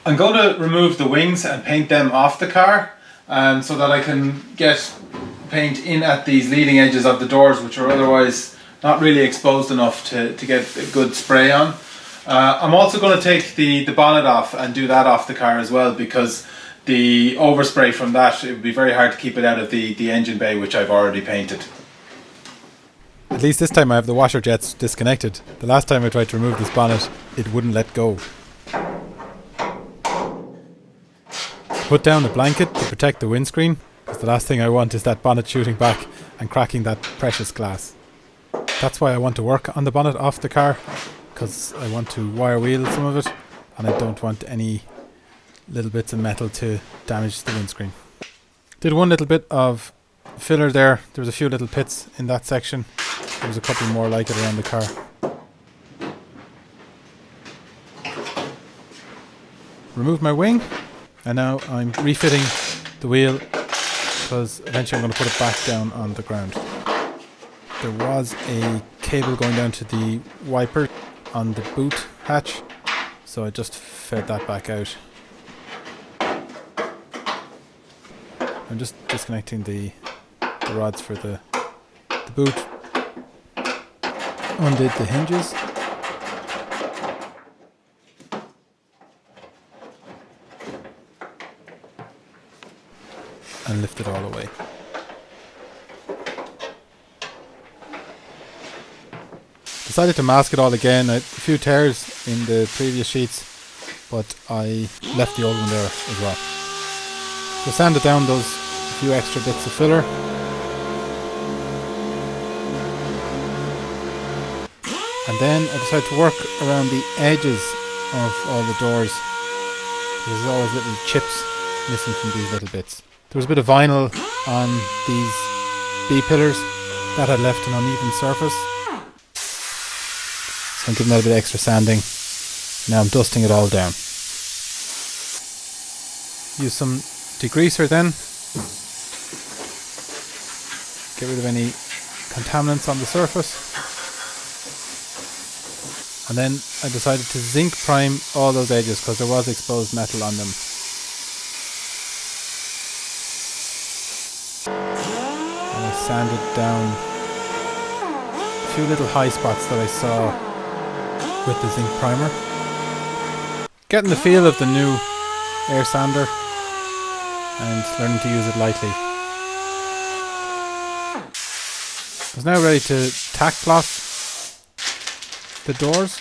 I'm going to remove the wings and paint them off the car, so that I can get paint in at these leading edges of the doors, which are otherwise not really exposed enough to get a good spray on. I'm also going to take the bonnet off and do that off the car as well, because the overspray from that, it would be very hard to keep it out of the engine bay, which I've already painted. At least this time I have the washer jets disconnected. The last time I tried to remove this bonnet, it wouldn't let go. Put down a blanket to protect the windscreen, because the last thing I want is that bonnet shooting back and cracking that precious glass. That's why I want to work on the bonnet off the car, because I want to wire wheel some of it, and I don't want any little bits of metal to damage the windscreen. Did one little bit of filler there. There was a few little pits in that section. There was a couple more like it around the car. Remove my wing, and now I'm refitting the wheel, because eventually I'm going to put it back down on the ground. There was a cable going down to the wiper on the boot hatch, so I just fed that back out. I'm just disconnecting the rods for the boot. Undid the hinges. And lift it all away. Decided to mask it all again. I had a few tears in the previous sheets, but I left the old one there as well. So sanded down those few extra bits of filler. And then I decided to work around the edges of all the doors. There's always little chips missing from these little bits. There was a bit of vinyl on these B-pillars that had left an uneven surface. So I'm giving that a bit of extra sanding. Now I'm dusting it all down. Use some degreaser then. Get rid of any contaminants on the surface. And then I decided to zinc prime all those edges, because there was exposed metal on them. And I sanded down a few little high spots that I saw with the zinc primer. Getting the feel of the new air sander and learning to use it lightly. I was now ready to tack cloth the doors.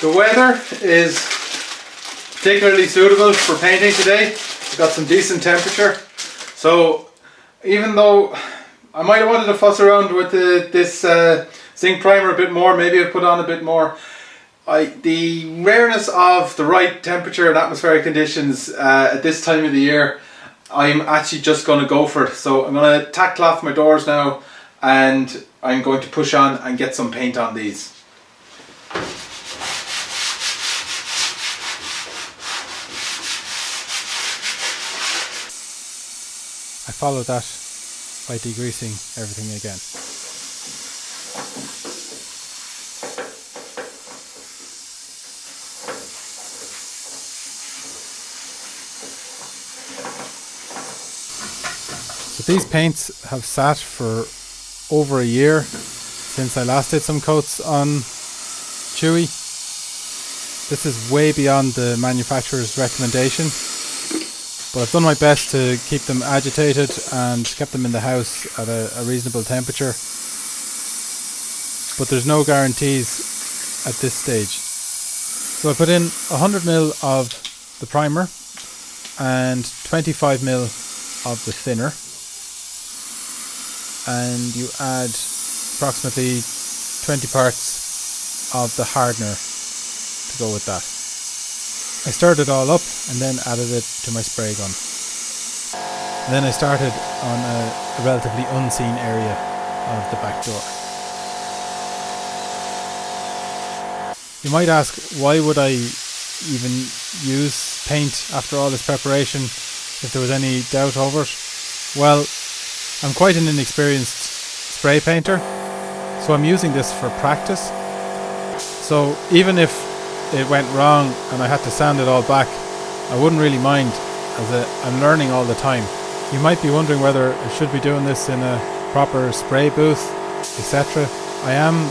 The weather is particularly suitable for painting today. We've got some decent temperature, so even though I might have wanted to fuss around with this zinc primer a bit more, maybe I put on a bit more, the rareness of the right temperature and atmospheric conditions at this time of the year, I'm actually just going to go for it. So I'm going to tack cloth my doors now, and I'm going to push on and get some paint on these. I followed that by degreasing everything again. So these paints have sat for over a year since I last did some coats on Chewy. This is way beyond the manufacturer's recommendation, but I've done my best to keep them agitated and kept them in the house at a reasonable temperature. But there's no guarantees at this stage. So I put in 100ml of the primer and 25ml of the thinner, and you add approximately 20 parts of the hardener to go with that. I stirred it all up and then added it to my spray gun. And then I started on a relatively unseen area of the back door. You might ask, why would I even use paint after all this preparation if there was any doubt over it? Well, I'm quite an inexperienced spray painter, so I'm using this for practice. So even if it went wrong and I had to sand it all back, I wouldn't really mind, as I'm learning all the time. You might be wondering whether I should be doing this in a proper spray booth, etc. I am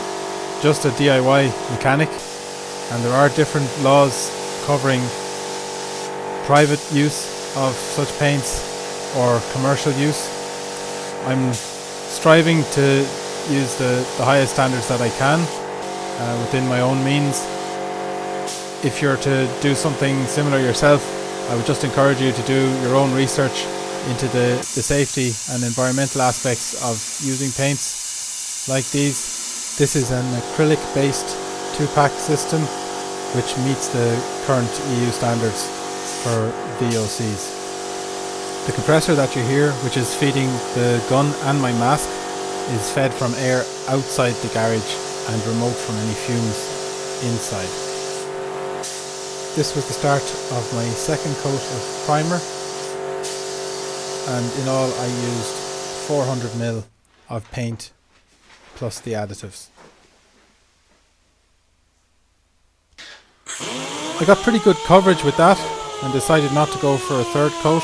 just a DIY mechanic, and there are different laws covering private use of such paints or commercial use. I'm striving to use the highest standards that I can within my own means. If you're to do something similar yourself, I would just encourage you to do your own research into the safety and environmental aspects of using paints like these. This is an acrylic based 2-pack system which meets the current EU standards for VOCs. The compressor that you hear, which is feeding the gun and my mask, is fed from air outside the garage and remote from any fumes inside. This was the start of my second coat of primer, and in all I used 400ml of paint plus the additives. I got pretty good coverage with that and decided not to go for a third coat,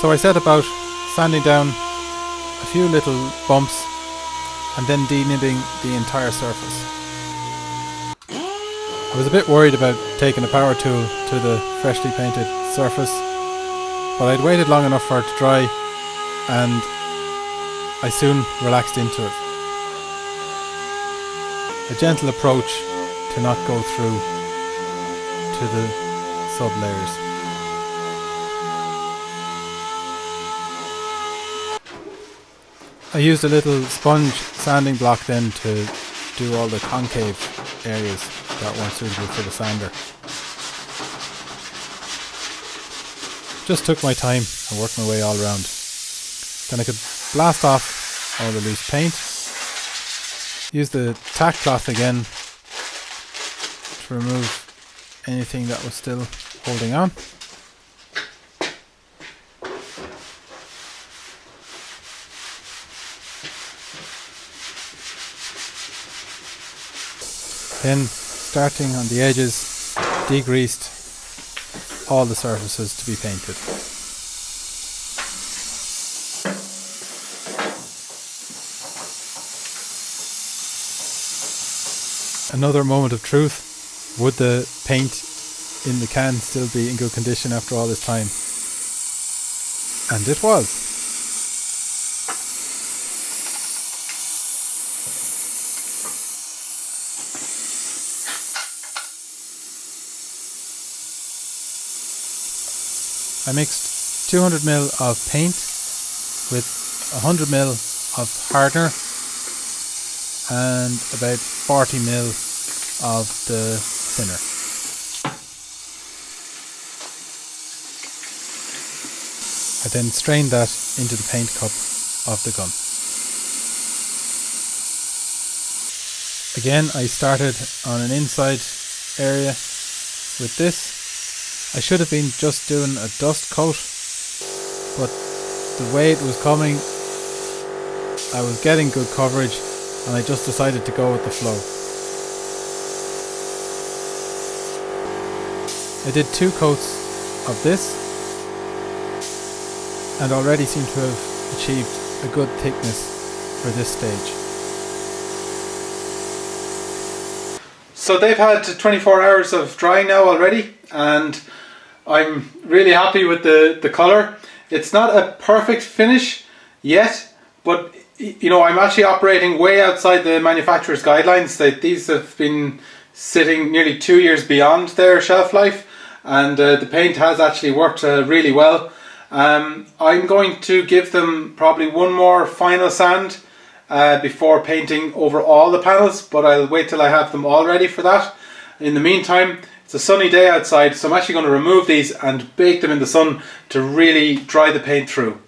so I set about sanding down a few little bumps and then denuding the entire surface. I was a bit worried about taking a power tool to the freshly painted surface, but I'd waited long enough for it to dry and I soon relaxed into it. A gentle approach to not go through to the sub layers. I used a little sponge sanding block then to do all the concave areas that weren't suitable for the sander. Just took my time and worked my way all around. Then I could blast off all the loose paint. Use the tack cloth again to remove anything that was still holding on. Then, starting on the edges, degreased all the surfaces to be painted. Another moment of truth. Would the paint in the can still be in good condition after all this time? And it was. I mixed 200ml of paint with 100ml of hardener and about 40ml of the thinner. I then strained that into the paint cup of the gun. Again, I started on an inside area with this. I should have been just doing a dust coat, but the way it was coming, I was getting good coverage and I just decided to go with the flow. I did 2 coats of this and already seem to have achieved a good thickness for this stage. So they've had 24 hours of drying now already, and I'm really happy with the colour. It's not a perfect finish yet, but you know, I'm actually operating way outside the manufacturer's guidelines. These have been sitting nearly 2 years beyond their shelf life, and the paint has actually worked really well. I'm going to give them probably one more final sand before painting over all the panels, but I'll wait till I have them all ready for that. In the meantime, it's a sunny day outside, so I'm actually going to remove these and bake them in the sun to really dry the paint through.